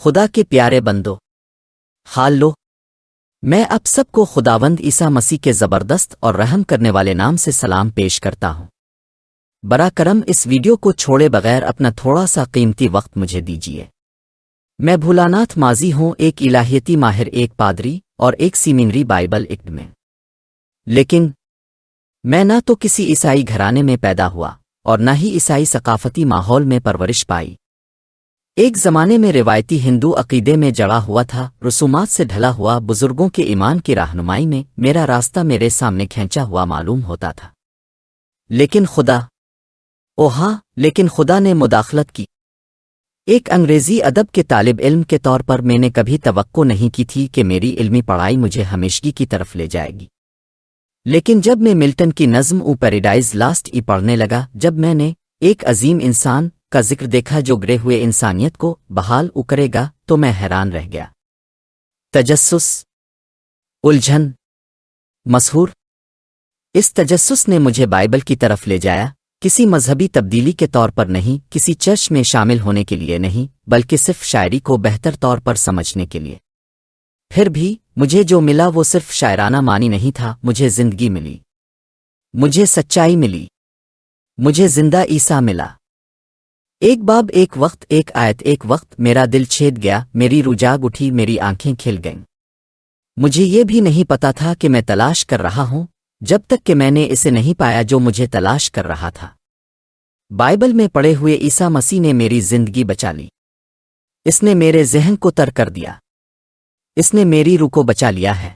خدا کے پیارے بندو، حال لو، میں اب سب کو خداوند عیسیٰ مسیح کے زبردست اور رحم کرنے والے نام سے سلام پیش کرتا ہوں۔ برا کرم اس ویڈیو کو چھوڑے بغیر اپنا تھوڑا سا قیمتی وقت مجھے دیجیے۔ میں بھولاناتھ ماضی ہوں، ایک الہیتی ماہر، ایک پادری اور ایک سیمینری بائبل ایکٹ میں، لیکن میں نہ تو کسی عیسائی گھرانے میں پیدا ہوا اور نہ ہی عیسائی ثقافتی ماحول میں پرورش پائی۔ ایک زمانے میں روایتی ہندو عقیدے میں جڑا ہوا تھا، رسومات سے ڈھلا ہوا، بزرگوں کے ایمان کی رہنمائی میں میرا راستہ میرے سامنے کھینچا ہوا معلوم ہوتا تھا۔ لیکن خدا نے مداخلت کی۔ ایک انگریزی ادب کے طالب علم کے طور پر میں نے کبھی توقع نہیں کی تھی کہ میری علمی پڑھائی مجھے ہمیشگی کی طرف لے جائے گی، لیکن جب میں ملٹن کی نظم پیراڈائز لاسٹ پڑھنے لگا، جب میں نے ایک عظیم انسان کا ذکر دیکھا جو گرے ہوئے انسانیت کو بحال کرے گا، تو میں حیران رہ گیا۔ تجسس، الجھن، مسحور۔ اس تجسس نے مجھے بائبل کی طرف لے جایا، کسی مذہبی تبدیلی کے طور پر نہیں، کسی چرچ میں شامل ہونے کے لیے نہیں، بلکہ صرف شاعری کو بہتر طور پر سمجھنے کے لیے۔ پھر بھی مجھے جو ملا وہ صرف شاعرانہ معنی نہیں تھا، مجھے زندگی ملی، مجھے سچائی ملی، مجھے زندہ عیسیٰ ملا۔ ایک باب، ایک وقت، ایک آیت، ایک وقت میرا دل چھید گیا، میری روح جاگ اٹھی، میری آنکھیں کھل گئیں۔ مجھے یہ بھی نہیں پتا تھا کہ میں تلاش کر رہا ہوں، جب تک کہ میں نے اسے نہیں پایا جو مجھے تلاش کر رہا تھا۔ بائبل میں پڑے ہوئے عیسیٰ مسیح نے میری زندگی بچا لی۔ اس نے میرے ذہن کو تر کر دیا، اس نے میری روح کو بچا لیا ہے،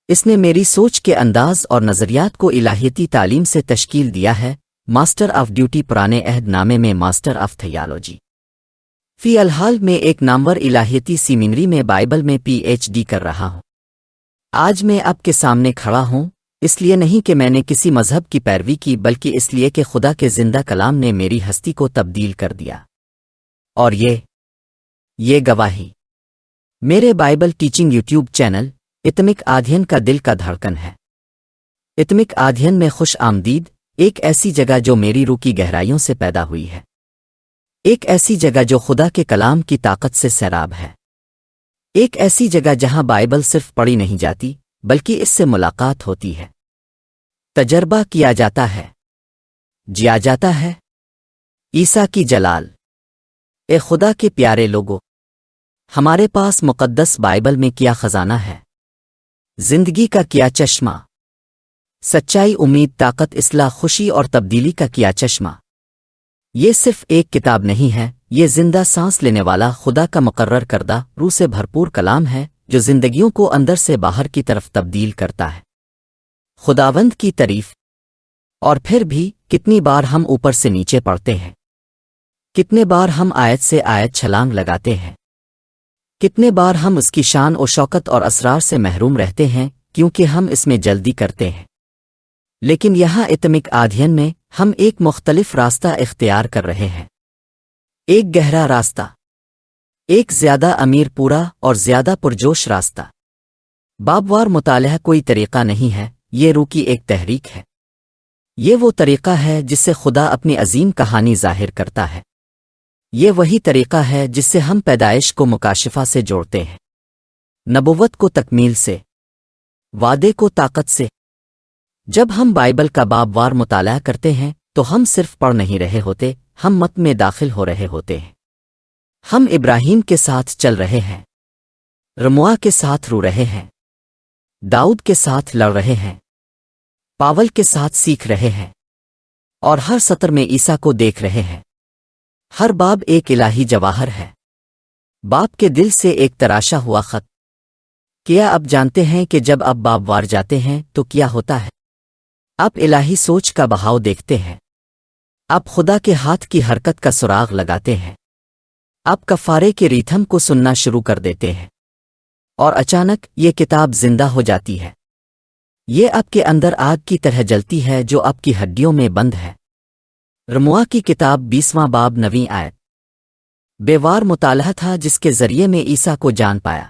اس نے میری سوچ کے انداز اور نظریات کو الہیتی تعلیم سے تشکیل دیا ہے۔ ماسٹر آف ڈیوٹی، پرانے عہد نامے میں ماسٹر آف تھیالوجی۔ فی الحال میں ایک نامور الہیتی سیمینری میں بائبل میں پی ایچ ڈی کر رہا ہوں۔ آج میں آپ کے سامنے کھڑا ہوں، اس لیے نہیں کہ میں نے کسی مذہب کی پیروی کی، بلکہ اس لیے کہ خدا کے زندہ کلام نے میری ہستی کو تبدیل کر دیا۔ اور یہ گواہی میرے بائبل ٹیچنگ یوٹیوب چینل اتمک آدھین کا دل کا دھڑکن ہے۔ اتمک آدھین میں خوش آمدید، ایک ایسی جگہ جو میری روح کی گہرائیوں سے پیدا ہوئی ہے، ایک ایسی جگہ جو خدا کے کلام کی طاقت سے سیراب ہے، ایک ایسی جگہ جہاں بائبل صرف پڑھی نہیں جاتی بلکہ اس سے ملاقات ہوتی ہے، تجربہ کیا جاتا ہے، جیا جاتا ہے۔ عیسیٰ کی جلال۔ اے خدا کے پیارے لوگو، ہمارے پاس مقدس بائبل میں کیا خزانہ ہے، زندگی کا کیا چشمہ، سچائی، امید، طاقت، اصلاح، خوشی اور تبدیلی کا کیا چشمہ۔ یہ صرف ایک کتاب نہیں ہے، یہ زندہ سانس لینے والا خدا کا مقرر کردہ روح سے بھرپور کلام ہے جو زندگیوں کو اندر سے باہر کی طرف تبدیل کرتا ہے۔ خداوند کی تعریف۔ اور پھر بھی کتنی بار ہم اوپر سے نیچے پڑھتے ہیں، کتنے بار ہم آیت سے آیت چھلانگ لگاتے ہیں، کتنے بار ہم اس کی شان و شوکت اور اسرار سے محروم رہتے ہیں کیونکہ ہم اس میں جلدی کرتے ہیں۔ لیکن یہاں اتمک آدھین میں ہم ایک مختلف راستہ اختیار کر رہے ہیں، ایک گہرا راستہ، ایک زیادہ امیر، پورا اور زیادہ پرجوش راستہ۔ بابوار مطالعہ کوئی طریقہ نہیں ہے، یہ روح کی ایک تحریک ہے۔ یہ وہ طریقہ ہے جس سے خدا اپنی عظیم کہانی ظاہر کرتا ہے۔ یہ وہی طریقہ ہے جس سے ہم پیدائش کو مکاشفہ سے جوڑتے ہیں، نبوت کو تکمیل سے، وعدے کو طاقت سے۔ جب ہم بائبل کا باب وار مطالعہ کرتے ہیں تو ہم صرف پڑھ نہیں رہے ہوتے، ہم مت میں داخل ہو رہے ہوتے ہیں۔ ہم ابراہیم کے ساتھ چل رہے ہیں، رموا کے ساتھ رو رہے ہیں، داؤد کے ساتھ لڑ رہے ہیں، پاول کے ساتھ سیکھ رہے ہیں، اور ہر سطر میں عیسیٰ کو دیکھ رہے ہیں۔ ہر باب ایک الہی جواہر ہے، باپ کے دل سے ایک تراشا ہوا خط۔ کیا اب جانتے ہیں کہ جب آپ باب وار جاتے ہیں تو کیا ہوتا ہے؟ آپ الہی سوچ کا بہاؤ دیکھتے ہیں، آپ خدا کے ہاتھ کی حرکت کا سراغ لگاتے ہیں، آپ کفارے کے ریتھم کو سننا شروع کر دیتے ہیں، اور اچانک یہ کتاب زندہ ہو جاتی ہے۔ یہ آپ کے اندر آگ کی طرح جلتی ہے جو آپ کی ہڈیوں میں بند ہے۔ رموا کی کتاب 20واں باب 9ویں آیت۔ بیوار مطالعہ تھا جس کے ذریعے میں عیسیٰ کو جان پایا۔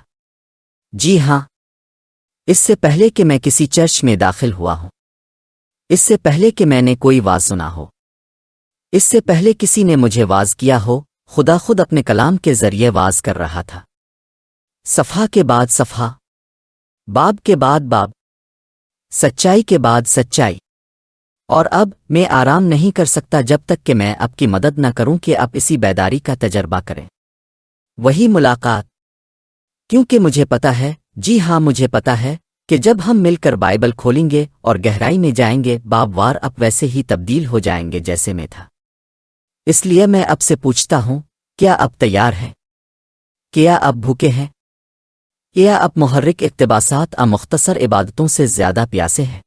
جی ہاں، اس سے پہلے کہ میں کسی چرچ میں داخل ہوا ہوں، اس سے پہلے کہ میں نے کوئی واز سنا ہو، اس سے پہلے کسی نے مجھے واز کیا ہو، خدا خود اپنے کلام کے ذریعے واز کر رہا تھا، صفحہ کے بعد صفحہ، باب کے بعد باب، سچائی کے بعد سچائی۔ اور اب میں آرام نہیں کر سکتا جب تک کہ میں آپ کی مدد نہ کروں کہ آپ اسی بیداری کا تجربہ کریں۔ وہی ملاقات، کیونکہ مجھے پتا ہے، جی ہاں مجھے پتا ہے کہ جب ہم مل کر بائبل کھولیں گے اور گہرائی میں جائیں گے، باب وار اب ویسے ہی تبدیل ہو جائیں گے جیسے میں تھا۔ اس لیے میں اب سے پوچھتا ہوں، کیا اب تیار ہے؟ کیا اب بھوکے ہیں؟ کیا اب محرک اقتباسات مختصر عبادتوں سے زیادہ پیاسے ہیں؟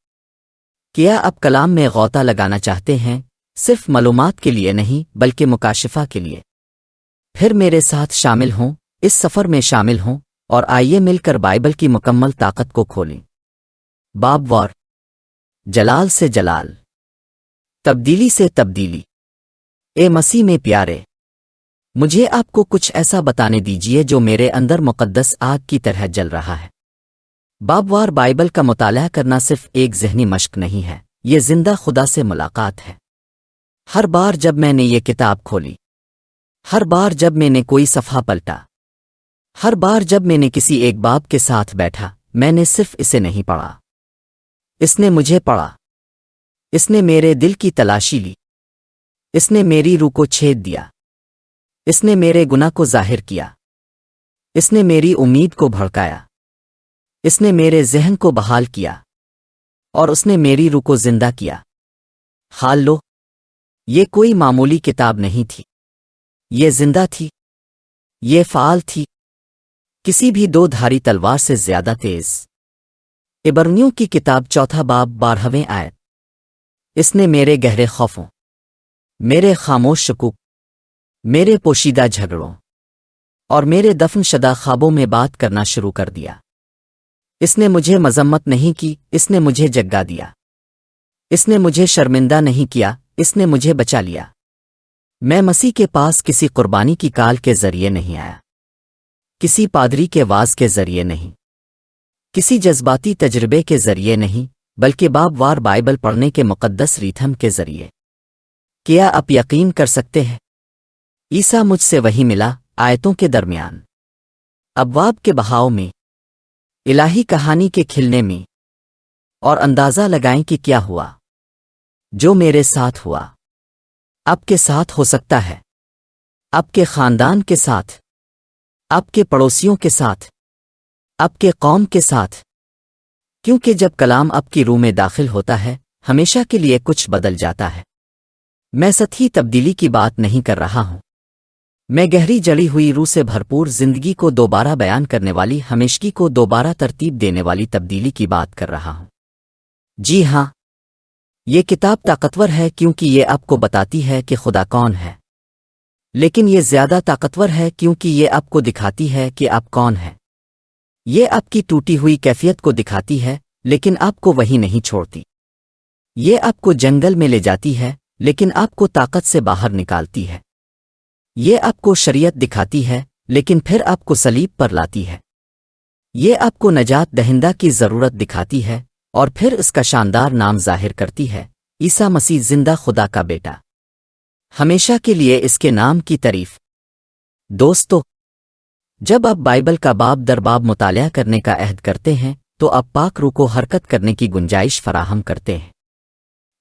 کیا اب کلام میں غوطہ لگانا چاہتے ہیں، صرف معلومات کے لیے نہیں بلکہ مکاشفہ کے لیے؟ پھر میرے ساتھ شامل ہوں، اس سفر میں شامل ہوں، اور آئیے مل کر بائبل کی مکمل طاقت کو کھولیں۔ باب وار، جلال سے جلال، تبدیلی سے تبدیلی۔ اے مسیح میں پیارے، مجھے آپ کو کچھ ایسا بتانے دیجیے جو میرے اندر مقدس آگ کی طرح جل رہا ہے۔ باب وار بائبل کا مطالعہ کرنا صرف ایک ذہنی مشق نہیں ہے، یہ زندہ خدا سے ملاقات ہے۔ ہر بار جب میں نے یہ کتاب کھولی، ہر بار جب میں نے کوئی صفحہ پلٹا، ہر بار جب میں نے کسی ایک باب کے ساتھ بیٹھا، میں نے صرف اسے نہیں پڑھا، اس نے مجھے پڑھا، اس نے میرے دل کی تلاشی لی، اس نے میری روح کو چھید دیا، اس نے میرے گناہ کو ظاہر کیا، اس نے میری امید کو بھڑکایا، اس نے میرے ذہن کو بحال کیا، اور اس نے میری روح کو زندہ کیا۔ حال لو، یہ کوئی معمولی کتاب نہیں تھی، یہ زندہ تھی، یہ فعال تھی، کسی بھی دو دھاری تلوار سے زیادہ تیز۔ عبرانیوں کی کتاب 4 باب 12 آیت۔ اس نے میرے گہرے خوفوں، میرے خاموش شکوک، میرے پوشیدہ جھگڑوں اور میرے دفن شدہ خوابوں میں بات کرنا شروع کر دیا۔ اس نے مجھے مذمت نہیں کی، اس نے مجھے جگا دیا، اس نے مجھے شرمندہ نہیں کیا، اس نے مجھے بچا لیا۔ میں مسیح کے پاس کسی قربانی کی کال کے ذریعے نہیں آیا، کسی پادری کے واز کے ذریعے نہیں، کسی جذباتی تجربے کے ذریعے نہیں، بلکہ باب وار بائبل پڑھنے کے مقدس ریتھم کے ذریعے۔ کیا آپ یقین کر سکتے ہیں؟ عیسیٰ مجھ سے وہی ملا، آیتوں کے درمیان، ابواب کے بہاؤ میں، الہی کہانی کے کھلنے میں، اور اندازہ لگائیں کہ کیا ہوا۔ جو میرے ساتھ ہوا، آپ کے ساتھ ہو سکتا ہے، آپ کے خاندان کے ساتھ، آپ کے پڑوسیوں کے ساتھ، آپ کے قوم کے ساتھ، کیونکہ جب کلام آپ کی روح میں داخل ہوتا ہے، ہمیشہ کے لیے کچھ بدل جاتا ہے۔ میں سطحی تبدیلی کی بات نہیں کر رہا ہوں، میں گہری جڑی ہوئی روح سے بھرپور زندگی کو دوبارہ بیان کرنے والی، ہمیشگی کو دوبارہ ترتیب دینے والی تبدیلی کی بات کر رہا ہوں۔ جی ہاں، یہ کتاب طاقتور ہے کیونکہ یہ آپ کو بتاتی ہے کہ خدا کون ہے، لیکن یہ زیادہ طاقتور ہے کیونکہ یہ آپ کو دکھاتی ہے کہ آپ کون ہیں۔ یہ آپ کی ٹوٹی ہوئی کیفیت کو دکھاتی ہے، لیکن آپ کو وہی نہیں چھوڑتی۔ یہ آپ کو جنگل میں لے جاتی ہے، لیکن آپ کو طاقت سے باہر نکالتی ہے۔ یہ آپ کو شریعت دکھاتی ہے، لیکن پھر آپ کو صلیب پر لاتی ہے۔ یہ آپ کو نجات دہندہ کی ضرورت دکھاتی ہے، اور پھر اس کا شاندار نام ظاہر کرتی ہے، عیسیٰ مسیح زندہ خدا کا بیٹا۔ ہمیشہ کے لیے اس کے نام کی تعریف۔ دوستو، جب آپ بائبل کا باب در باب مطالعہ کرنے کا عہد کرتے ہیں تو آپ پاک روح کو حرکت کرنے کی گنجائش فراہم کرتے ہیں،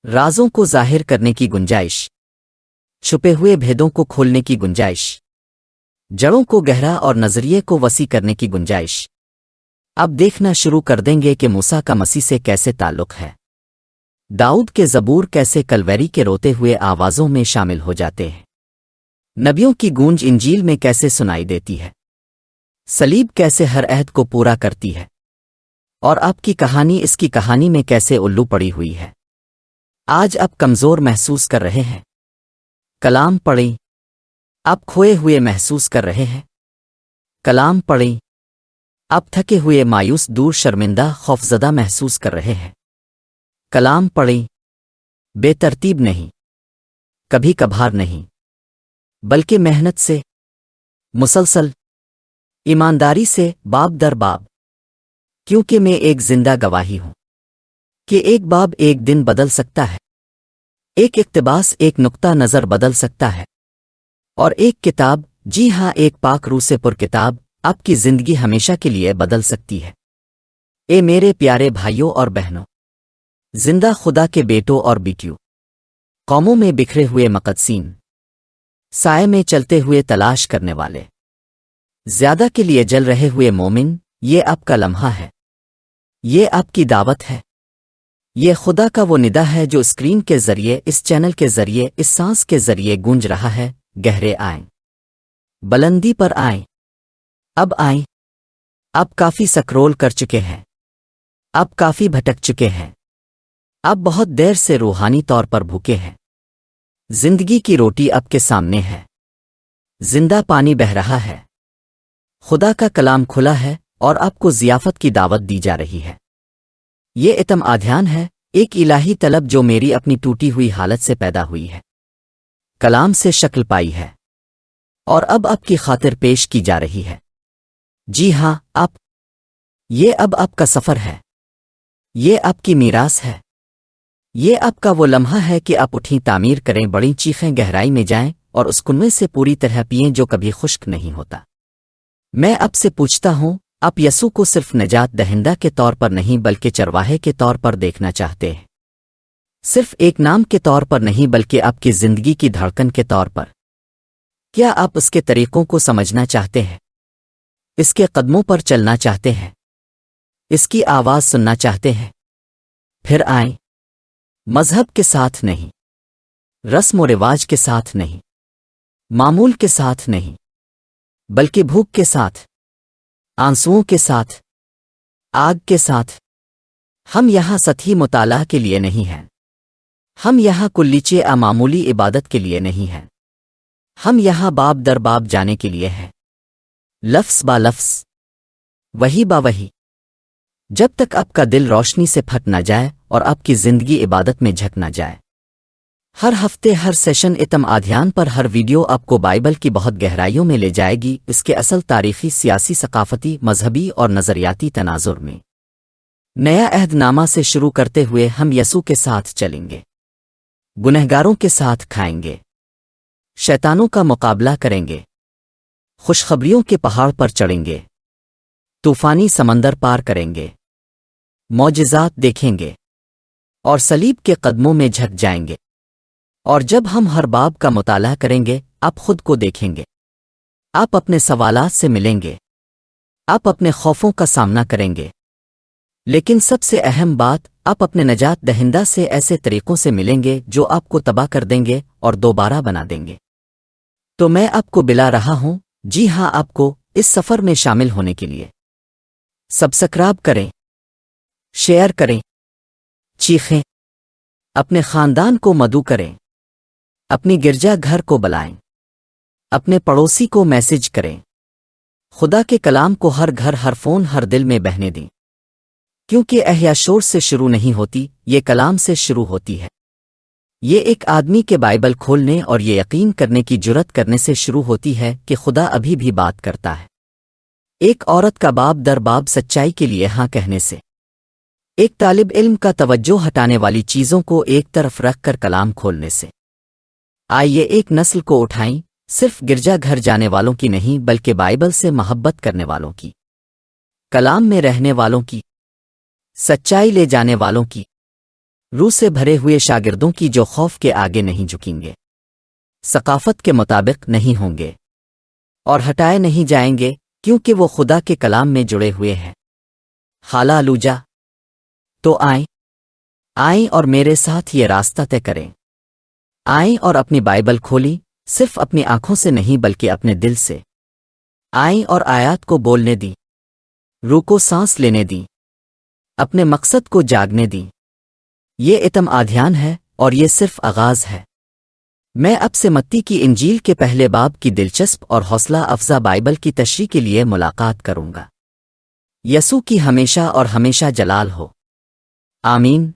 رازوں کو ظاہر کرنے کی گنجائش، چھپے ہوئے بھیدوں کو کھولنے کی گنجائش، جڑوں کو گہرا اور نظریے کو وسیع کرنے کی گنجائش۔ اب دیکھنا شروع کر دیں گے کہ موسیٰ کا مسیح سے کیسے تعلق ہے، داؤد کے زبور کیسے کلویری کے روتے ہوئے آوازوں میں شامل ہو جاتے ہیں، نبیوں کی گونج انجیل میں کیسے سنائی دیتی ہے، صلیب کیسے ہر عہد کو پورا کرتی ہے، اور آپ کی کہانی اس کی کہانی میں کیسے الو پڑی ہوئی ہے۔ آج آپ کمزور محسوس کر رہے ہیں، کلام پڑھیں۔ آپ کھوئے ہوئے محسوس کر رہے ہیں، کلام پڑھیں۔ آپ تھکے ہوئے، مایوس، دور، شرمندہ، خوفزدہ محسوس کر رہے ہیں، کلام پڑھیں۔ بے ترتیب نہیں، کبھی کبھار نہیں، بلکہ محنت سے، مسلسل، ایمانداری سے، باب در باب، کیونکہ میں ایک زندہ گواہی ہوں کہ ایک باب ایک دن بدل سکتا ہے، ایک اقتباس ایک نقطہ نظر بدل سکتا ہے، اور ایک کتاب، جی ہاں ایک پاک روح سے پر کتاب، آپ کی زندگی ہمیشہ کے لیے بدل سکتی ہے۔ اے میرے پیارے بھائیوں اور بہنوں، زندہ خدا کے بیٹوں اور بیٹیوں، قوموں میں بکھرے ہوئے مقدسین، سائے میں چلتے ہوئے تلاش کرنے والے، زیادہ کے لیے جل رہے ہوئے مومن، یہ آپ کا لمحہ ہے، یہ آپ کی دعوت ہے، یہ خدا کا وہ ندا ہے جو اسکرین کے ذریعے، اس چینل کے ذریعے، اس سانس کے ذریعے گونج رہا ہے۔ گہرے آئیں، بلندی پر آئیں، اب آئیں، آپ کافی سکرول کر چکے ہیں، آپ کافی بھٹک چکے ہیں، آپ بہت دیر سے روحانی طور پر بھوکے ہیں۔ زندگی کی روٹی آپ کے سامنے ہے، زندہ پانی بہہ رہا ہے، خدا کا کلام کھلا ہے اور آپ کو ضیافت کی دعوت دی جا رہی ہے۔ یہ اتم آدھیان ہے، ایک الہی طلب جو میری اپنی ٹوٹی ہوئی حالت سے پیدا ہوئی ہے، کلام سے شکل پائی ہے، اور اب آپ کی خاطر پیش کی جا رہی ہے۔ جی ہاں، یہ اب آپ کا سفر ہے، یہ آپ کی میراث ہے، یہ آپ کا وہ لمحہ ہے کہ آپ اٹھیں، تعمیر کریں، بڑی چیخیں، گہرائی میں جائیں اور اس کنویں سے پوری طرح پئیں جو کبھی خشک نہیں ہوتا۔ میں آپ سے پوچھتا ہوں، آپ یسوع کو صرف نجات دہندہ کے طور پر نہیں بلکہ چرواہے کے طور پر دیکھنا چاہتے ہیں؟ صرف ایک نام کے طور پر نہیں بلکہ آپ کی زندگی کی دھڑکن کے طور پر؟ کیا آپ اس کے طریقوں کو سمجھنا چاہتے ہیں؟ اس کے قدموں پر چلنا چاہتے ہیں؟ اس کی آواز سننا چاہتے ہیں؟ پھر آئیں، مذہب کے ساتھ نہیں، رسم و رواج کے ساتھ نہیں، معمول کے ساتھ نہیں، بلکہ بھوک کے ساتھ، آنسوؤں کے ساتھ، آگ کے ساتھ۔ ہم یہاں سطحی مطالعہ کے لیے نہیں ہیں، ہم یہاں کلیچے معمولی عبادت کے لیے نہیں ہیں، ہم یہاں باب در باب جانے کے لیے ہیں، لفظ با لفظ، وہی با وہی، جب تک آپ کا دل روشنی سے پھٹ نہ جائے اور آپ کی زندگی عبادت میں جھک نہ جائے۔ ہر ہفتے ہر سیشن اتم آدھیان پر ہر ویڈیو آپ کو بائبل کی بہت گہرائیوں میں لے جائے گی، اس کے اصل تاریخی، سیاسی، ثقافتی، مذہبی اور نظریاتی تناظر میں۔ نیا عہد نامہ سے شروع کرتے ہوئے ہم یسوع کے ساتھ چلیں گے، گنہگاروں کے ساتھ کھائیں گے، شیطانوں کا مقابلہ کریں گے، خوشخبریوں کے پہاڑ پر چڑھیں گے، طوفانی سمندر پار کریں گے، معجزات دیکھیں گے، اور صلیب کے قدموں میں جھک جائیں گے۔ اور جب ہم ہر باب کا مطالعہ کریں گے، آپ خود کو دیکھیں گے، آپ اپنے سوالات سے ملیں گے، آپ اپنے خوفوں کا سامنا کریں گے، لیکن سب سے اہم بات، آپ اپنے نجات دہندہ سے ایسے طریقوں سے ملیں گے جو آپ کو تباہ کر دیں گے اور دوبارہ بنا دیں گے۔ تو میں آپ کو بلا رہا ہوں، جی ہاں، آپ کو اس سفر میں شامل ہونے کے لیے۔ سبسکرائب کریں، شیئر کریں، چیخیں، اپنے خاندان کو مدعو کریں، اپنی گرجا گھر کو بلائیں، اپنے پڑوسی کو میسج کریں، خدا کے کلام کو ہر گھر، ہر فون، ہر دل میں بہنے دیں، کیونکہ احیا شور سے شروع نہیں ہوتی، یہ کلام سے شروع ہوتی ہے۔ یہ ایک آدمی کے بائبل کھولنے اور یہ یقین کرنے کی جرت کرنے سے شروع ہوتی ہے کہ خدا ابھی بھی بات کرتا ہے۔ ایک عورت کا باب در باب سچائی کے لیے ہاں کہنے سے، ایک طالب علم کا توجہ ہٹانے والی چیزوں کو ایک طرف رکھ کر کلام کھولنے سے۔ آئیے ایک نسل کو اٹھائیں، صرف گرجا گھر جانے والوں کی نہیں بلکہ بائبل سے محبت کرنے والوں کی، کلام میں رہنے والوں کی، سچائی لے جانے والوں کی، روح سے بھرے ہوئے شاگردوں کی جو خوف کے آگے نہیں جھکیں گے، ثقافت کے مطابق نہیں ہوں گے، اور ہٹائے نہیں جائیں گے کیونکہ وہ خدا کے کلام میں جڑے ہوئے ہیں۔ ہالالوجا! تو آئیں اور میرے ساتھ یہ راستہ طے کریں۔ آئیں اور اپنی بائبل کھولیں، صرف اپنی آنکھوں سے نہیں بلکہ اپنے دل سے۔ آئیں اور آیات کو بولنے دیں، روح کو سانس لینے دیں، اپنے مقصد کو جاگنے دیں۔ یہ اتم آدھیان ہے اور یہ صرف آغاز ہے۔ میں اب سے متی کی انجیل کے پہلے باب کی دلچسپ اور حوصلہ افزا بائبل کی تشریح کے لیے ملاقات کروں گا۔ یسوع کی ہمیشہ اور ہمیشہ جلال ہو۔ آمین۔